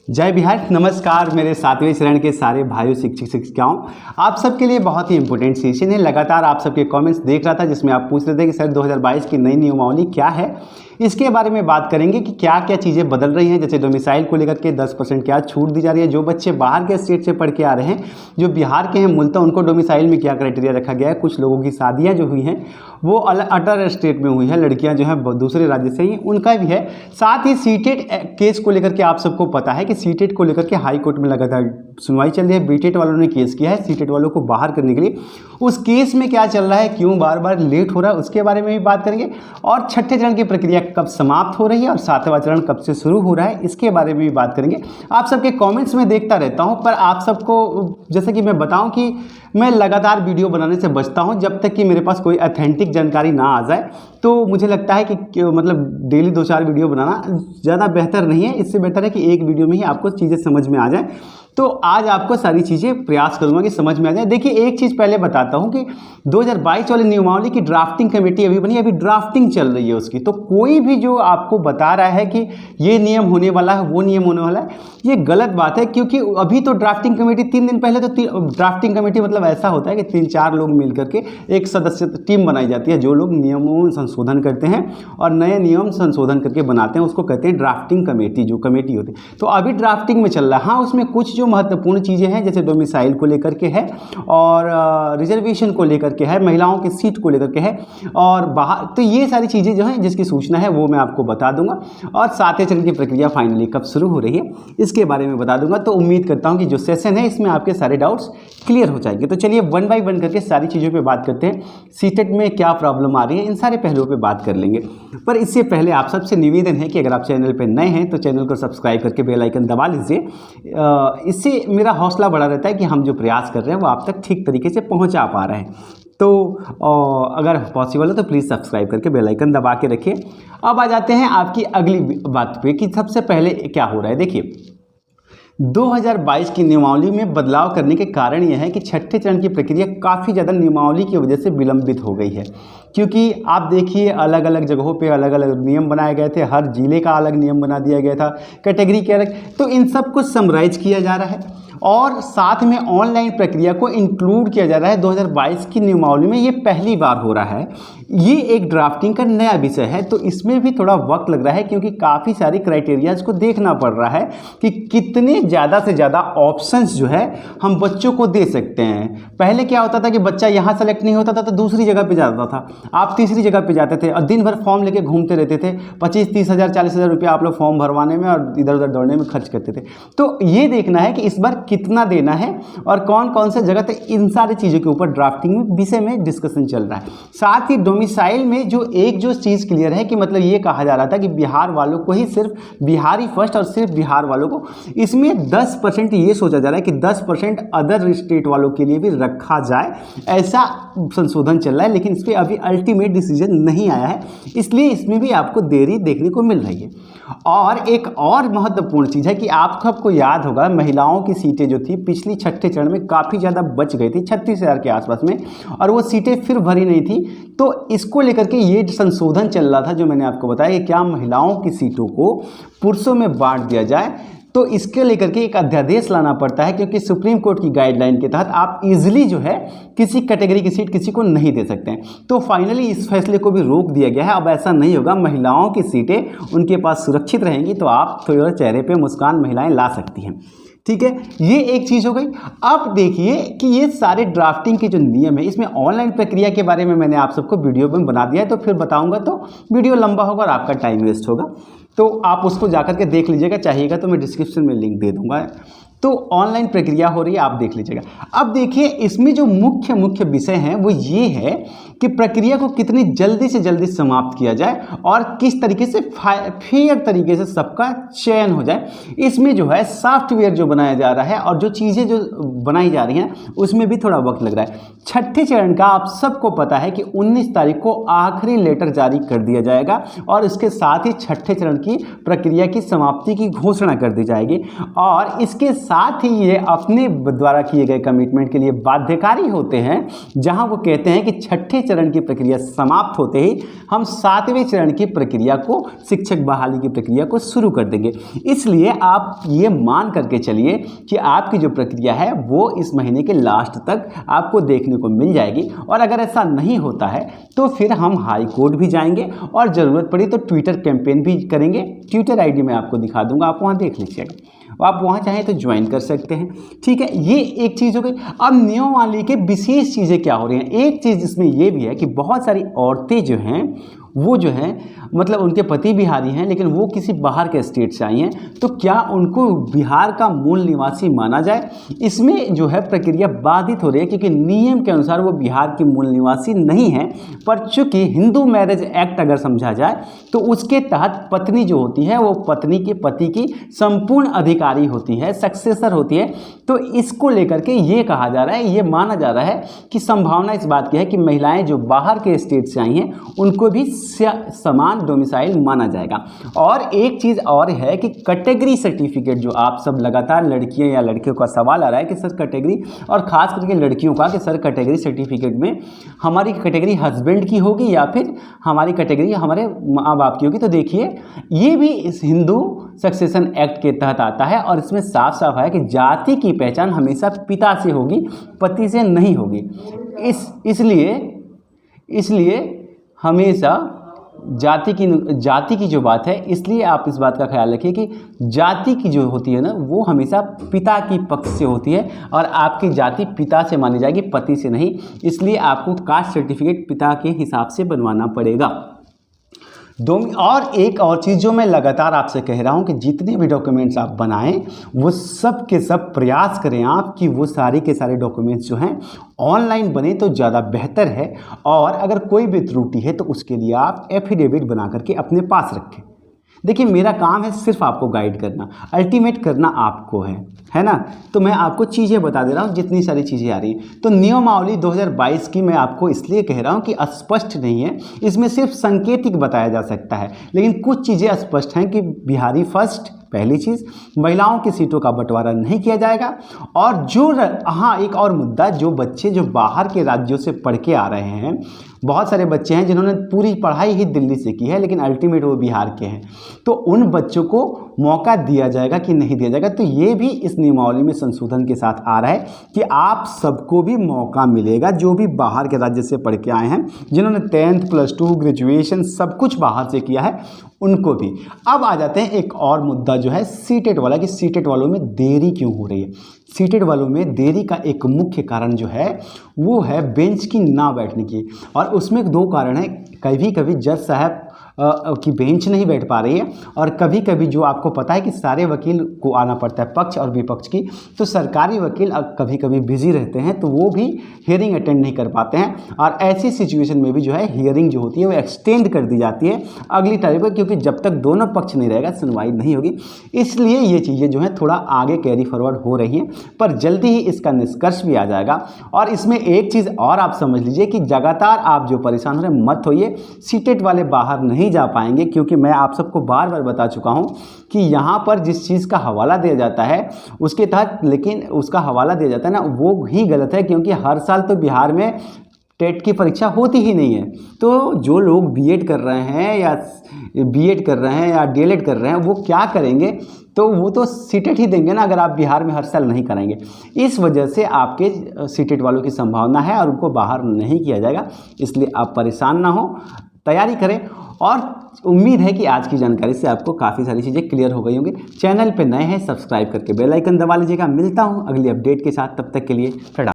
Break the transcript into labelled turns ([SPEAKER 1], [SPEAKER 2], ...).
[SPEAKER 1] जय बिहार। नमस्कार मेरे 7वें चरण के सारे भाइयों शिक्षक शिक्षिकाओं, आप सबके लिए बहुत ही इंपॉर्टेंट सेशन है। लगातार आप सबके कमेंट्स देख रहा था जिसमें आप पूछ रहे थे कि सर 2022 की नई नियमावली क्या है। इसके बारे में बात करेंगे कि क्या क्या चीज़ें बदल रही हैं। जैसे डोमिसाइल को लेकर के 10% क्या छूट दी जा रही है। जो बच्चे बाहर के स्टेट से पढ़ के आ रहे हैं, जो बिहार के हैं मूलतः, उनको डोमिसाइल में क्या क्राइटेरिया रखा गया है। कुछ लोगों की शादियाँ जो हुई हैं वो अदर स्टेट में हुई है, लड़कियां जो हैं दूसरे राज्य से ही, उनका भी है। साथ ही सीटेट केस को लेकर के आप सबको पता है कि सीटेट को लेकर के हाई कोर्ट में लगातार सुनवाई चल रही है। बीटेट वालों ने केस किया है सीटेट वालों को बाहर करने के लिए। उस केस में क्या चल रहा है, क्यों बार बार लेट हो रहा है, उसके बारे में भी बात करेंगे। और छठे चरण की प्रक्रिया कब समाप्त हो रही है और सातवां चरण कब से शुरू हो रहा है, इसके बारे में भी बात करेंगे। आप सबके कमेंट्स में देखता रहता हूं, पर आप सबको जैसे कि मैं बताऊं कि मैं लगातार वीडियो बनाने से बचता हूं जब तक कि मेरे पास कोई ऑथेंटिक जानकारी ना आ जाए। तो मुझे लगता है कि मतलब डेली 2-4 वीडियो बनाना ज़्यादा बेहतर नहीं है। इससे बेहतर है कि एक वीडियो में ही आपको चीज़ें समझ में आ जाए। तो आज आपको सारी चीज़ें प्रयास करूंगा कि समझ में आ जाए। देखिए, एक चीज़ पहले बताता हूं कि 2022 वाली नियमावली की ड्राफ्टिंग कमेटी अभी बनी, अभी ड्राफ्टिंग चल रही है उसकी। तो कोई भी जो आपको बता रहा है कि ये नियम होने वाला है, वो नियम होने वाला है, ये गलत बात है। क्योंकि अभी तो ड्राफ्टिंग कमेटी 3 दिन पहले तो ड्राफ्टिंग कमेटी मतलब ऐसा होता है कि 3-4 लोग मिल करके एक सदस्य टीम बनाई जाती है, जो लोग नियमों में संशोधन करते हैं और नए नियम संशोधन करके बनाते हैं, उसको कहते हैं ड्राफ्टिंग कमेटी, जो कमेटी होती है। तो अभी ड्राफ्टिंग में चल रहा है। हाँ, उसमें कुछ जो महत्वपूर्ण चीज़ें हैं जैसे डोमिसाइल को लेकर के है और रिजर्वेशन को लेकर के है, महिलाओं की सीट को लेकर के है और बाहर, तो ये सारी चीज़ें जो हैं जिसकी सूचना है वो मैं आपको बता दूंगा। और 7वें चरण की प्रक्रिया फाइनली कब शुरू हो रही है इसके बारे में बता दूंगा। तो उम्मीद करता हूं कि जो सेशन है इसमें आपके सारे डाउट्स क्लियर हो जाएंगे। तो चलिए 1 बाय 1 करके सारी चीज़ों पे बात करते हैं। सीटेट में क्या प्रॉब्लम आ रही है, इन सारे पहलुओं पे बात कर लेंगे। पर इससे पहले आप सबसे निवेदन है कि अगर आप चैनल पे नए हैं तो चैनल को सब्सक्राइब करके बेल आइकन दबा लीजिए। इससे मेरा हौसला बढ़ा रहता है कि हम जो प्रयास कर रहे हैं वो आप तक ठीक तरीके से पहुँचा पा रहे हैं। तो अगर पॉसिबल है तो प्लीज़ सब्सक्राइब करके बेल आइकन दबा के रखिए। अब आ जाते हैं आपकी अगली बात पे कि सबसे पहले क्या हो रहा है। देखिए, 2022 की नियमावली में बदलाव करने के कारण यह है कि छठे चरण की प्रक्रिया काफ़ी ज़्यादा नियमावली की वजह से विलंबित हो गई है। क्योंकि आप देखिए, अलग अलग जगहों पे अलग अलग नियम बनाए गए थे, हर जिले का अलग नियम बना दिया गया था, कैटेगरी के अलग। तो इन सब को समराइज किया जा रहा है और साथ में ऑनलाइन प्रक्रिया को इंक्लूड किया जा रहा है। 2022 की नियमावली में ये पहली बार हो रहा है। ये एक ड्राफ्टिंग का नया विषय है, तो इसमें भी थोड़ा वक्त लग रहा है क्योंकि काफ़ी सारी क्राइटेरियाज को देखना पड़ रहा है कि कितने ज़्यादा से ज़्यादा ऑप्शंस जो है हम बच्चों को दे सकते हैं। पहले क्या होता था कि बच्चा यहाँ सेलेक्ट नहीं होता था तो दूसरी जगह पे जाता था, आप तीसरी जगह पे जाते थे और दिन भर फॉर्म लेके घूमते रहते थे। 25-30 हज़ार 40 हज़ार रुपया आप लोग फॉर्म भरवाने में और इधर उधर दौड़ने में खर्च करते थे। तो ये देखना है कि इस बार कितना देना है और कौन कौन से जगह थे, इन सारी चीज़ों के ऊपर ड्राफ्टिंग विषय में डिस्कशन चल रहा है। साथ ही डोमिसाइल में जो चीज़ क्लियर है कि मतलब ये कहा जा रहा था कि बिहार वालों को ही, सिर्फ बिहारी फर्स्ट और सिर्फ बिहार वालों को, इसमें 10% ये सोचा जा रहा है कि 10% अदर स्टेट वालों के लिए भी रखा जाए, ऐसा संशोधन चल रहा है। लेकिन इस पर अभी अल्टीमेट डिसीजन नहीं आया है, इसलिए इसमें भी आपको देरी देखने को मिल रही है। और एक और महत्वपूर्ण चीज़ है कि आपको याद होगा, महिलाओं की सीटें जो थी पिछली छठे चरण में काफ़ी ज़्यादा बच गई थी, 36,000 के आसपास में, और वो सीटें फिर भरी नहीं थी। तो इसको लेकर के ये संशोधन चल रहा था जो मैंने आपको बताया कि क्या महिलाओं की सीटों को पुरुषों में बांट दिया जाए। तो इसके लेकर के एक अध्यादेश लाना पड़ता है क्योंकि सुप्रीम कोर्ट की गाइडलाइन के तहत आप इजीली जो है किसी कैटेगरी की सीट किसी को नहीं दे सकते हैं। तो फाइनली इस फैसले को भी रोक दिया गया है। अब ऐसा नहीं होगा, महिलाओं की सीटें उनके पास सुरक्षित रहेंगी, तो आप थोड़ा चेहरे पे मुस्कान महिलाएं ला सकती हैं। ठीक है, ये एक चीज़ हो गई। अब देखिए कि ये सारे ड्राफ्टिंग के जो नियम है, इसमें ऑनलाइन प्रक्रिया के बारे में मैंने आप सबको वीडियो में बना दिया है, तो फिर बताऊंगा तो वीडियो लंबा होगा और आपका टाइम वेस्ट होगा। तो आप उसको जाकर के देख लीजिएगा, चाहिएगा तो मैं डिस्क्रिप्शन में लिंक दे दूंगा। तो ऑनलाइन प्रक्रिया हो रही है, आप देख लीजिएगा। अब देखिए, इसमें जो मुख्य विषय हैं वो ये है कि प्रक्रिया को कितनी जल्दी से जल्दी समाप्त किया जाए और किस तरीके से फेयर तरीके से सबका चयन हो जाए। इसमें जो है सॉफ्टवेयर जो बनाया जा रहा है और जो चीज़ें जो बनाई जा रही हैं उसमें भी थोड़ा वक्त लग रहा है। छठे चरण का आप सबको पता है कि 19 तारीख को आखिरी लेटर जारी कर दिया जाएगा और इसके साथ ही छठे चरण की प्रक्रिया की समाप्ति की घोषणा कर दी जाएगी। और इसके साथ ही ये अपने द्वारा किए गए कमिटमेंट के लिए बाध्यकारी होते हैं, जहां वो कहते हैं कि छठे चरण की प्रक्रिया समाप्त होते ही हम 7वें चरण की प्रक्रिया को, शिक्षक बहाली की प्रक्रिया को शुरू कर देंगे। इसलिए आप ये मान करके चलिए कि आपकी जो प्रक्रिया है वो इस महीने के लास्ट तक आपको देखने को मिल जाएगी। और अगर ऐसा नहीं होता है तो फिर हम हाई कोर्ट भी जाएंगे और ज़रूरत पड़ी तो ट्विटर कैंपेन भी करेंगे। ट्विटर आईडी मैं आपको दिखा दूंगा, आप वहाँ देख लीजिएगा। आप वहाँ चाहें तो ज्वाइन कर सकते हैं। ठीक है, ये एक चीज़ हो गई। अब नियमावली के विशेष चीज़ें क्या हो रही हैं, एक चीज़ इसमें ये भी है कि बहुत सारी औरतें जो हैं वो जो हैं मतलब उनके पति बिहारी हैं लेकिन वो किसी बाहर के स्टेट से आई हैं, तो क्या उनको बिहार का मूल निवासी माना जाए? इसमें जो है प्रक्रिया बाधित हो रही है क्योंकि नियम के अनुसार वो बिहार की मूल निवासी नहीं है। पर चूंकि हिंदू मैरिज एक्ट अगर समझा जाए तो उसके तहत पत्नी जो होती है वो पत्नी के पति की संपूर्ण अधिकारी होती है, सक्सेसर होती है। तो इसको लेकर के ये कहा जा रहा है, ये माना जा रहा है कि संभावना इस बात की है कि महिलाएं जो बाहर के स्टेट से आई हैं उनको भी समान डोमिसाइल माना जाएगा। और एक चीज़ और है कि कैटेगरी सर्टिफिकेट, जो आप सब लगातार लड़कियां या लड़कियों का सवाल आ रहा है कि सर कैटेगरी, और ख़ास करके लड़कियों का कि सर कैटेगरी सर्टिफिकेट में हमारी कैटेगरी हस्बैंड की होगी या फिर हमारी कैटेगरी हमारे माँ बाप की होगी। तो देखिए ये भी इस हिंदू सक्सेशन एक्ट के तहत आता है और इसमें साफ साफ है कि जाति की पहचान हमेशा पिता से होगी, पति से नहीं होगी। इसलिए हमेशा जाति की जो बात है, इसलिए आप इस बात का ख्याल रखिए कि जाति की जो होती है ना वो हमेशा पिता की पक्ष से होती है और आपकी जाति पिता से मानी जाएगी, पति से नहीं। इसलिए आपको कास्ट सर्टिफिकेट पिता के हिसाब से बनवाना पड़ेगा। और एक और चीज़ जो मैं लगातार आपसे कह रहा हूं कि जितने भी डॉक्यूमेंट्स आप बनाएं वो सब के सब प्रयास करें आप कि वो सारे के सारे डॉक्यूमेंट्स जो हैं ऑनलाइन बने तो ज़्यादा बेहतर है। और अगर कोई भी त्रुटि है तो उसके लिए आप एफिडेविट बना करके अपने पास रखें। देखिए मेरा काम है सिर्फ आपको गाइड करना, अल्टीमेट करना आपको है ना। तो मैं आपको चीज़ें बता दे रहा हूँ, जितनी सारी चीज़ें आ रही हैं। तो नियमावली 2022 की मैं आपको इसलिए कह रहा हूँ कि स्पष्ट नहीं है, इसमें सिर्फ संकेतिक बताया जा सकता है, लेकिन कुछ चीज़ें स्पष्ट हैं कि बिहारी फर्स्ट, पहली चीज़, महिलाओं की सीटों का बंटवारा नहीं किया जाएगा। और हाँ एक और मुद्दा, जो बच्चे जो बाहर के राज्यों से पढ़ के आ रहे हैं, बहुत सारे बच्चे हैं जिन्होंने पूरी पढ़ाई ही दिल्ली से की है लेकिन अल्टीमेट वो बिहार के हैं, तो उन बच्चों को मौका दिया जाएगा कि नहीं दिया जाएगा? तो ये भी इस नियमावली में संशोधन के साथ आ रहा है कि आप सबको भी मौका मिलेगा, जो भी बाहर के राज्य से पढ़ के आए हैं, जिन्होंने 10th +2 ग्रेजुएशन सब कुछ बाहर से किया है, उनको भी। अब आ जाते हैं एक और मुद्दा जो है सीटेट वाला, कि सीटेट वालों में देरी क्यों हो रही है। सीटेट वालों में देरी का एक मुख्य कारण जो है वो है बेंच की ना बैठने की, और उसमें 2 कारण है। कभी कभी जज साहब की बेंच नहीं बैठ पा रही है, और कभी कभी जो आपको पता है कि सारे वकील को आना पड़ता है पक्ष और विपक्ष की, तो सरकारी वकील कभी कभी बिजी रहते हैं तो वो भी हियरिंग अटेंड नहीं कर पाते हैं। और ऐसी सिचुएशन में भी जो है हियरिंग जो होती है वो एक्सटेंड कर दी जाती है अगली तारीख पर, क्योंकि जब तक दोनों पक्ष नहीं रहेगा सुनवाई नहीं होगी। इसलिए ये चीज़ें जो हैं थोड़ा आगे कैरी फॉरवर्ड हो रही हैं, पर जल्दी ही इसका निष्कर्ष भी आ जाएगा। और इसमें एक चीज़ और आप समझ लीजिए कि लगातार आप जो परेशान हो रहे हैं मत होइए, सीटेट वाले बाहर नहीं जा पाएंगे, क्योंकि मैं आप सबको बार बार बता चुका हूं कि यहां पर जिस चीज़ का हवाला दिया जाता है उसके तहत, लेकिन उसका हवाला दिया जाता है ना वो ही गलत है, क्योंकि हर साल तो बिहार में टेट की परीक्षा होती ही नहीं है। तो जो लोग बीएड कर रहे हैं या डीएलएड कर रहे हैं वो क्या करेंगे? तो वो तो सीटेट ही देंगे ना, अगर आप बिहार में हर साल नहीं कराएंगे। इस वजह से आपके सीटेट वालों की संभावना है और उनको बाहर नहीं किया जाएगा। इसलिए आप परेशान ना हो, तैयारी करें। और उम्मीद है कि आज की जानकारी से आपको काफ़ी सारी चीज़ें क्लियर हो गई होंगी। चैनल पे नए हैं सब्सक्राइब करके बेल आइकन दबा लीजिएगा। मिलता हूँ अगली अपडेट के साथ, तब तक के लिए टाटा।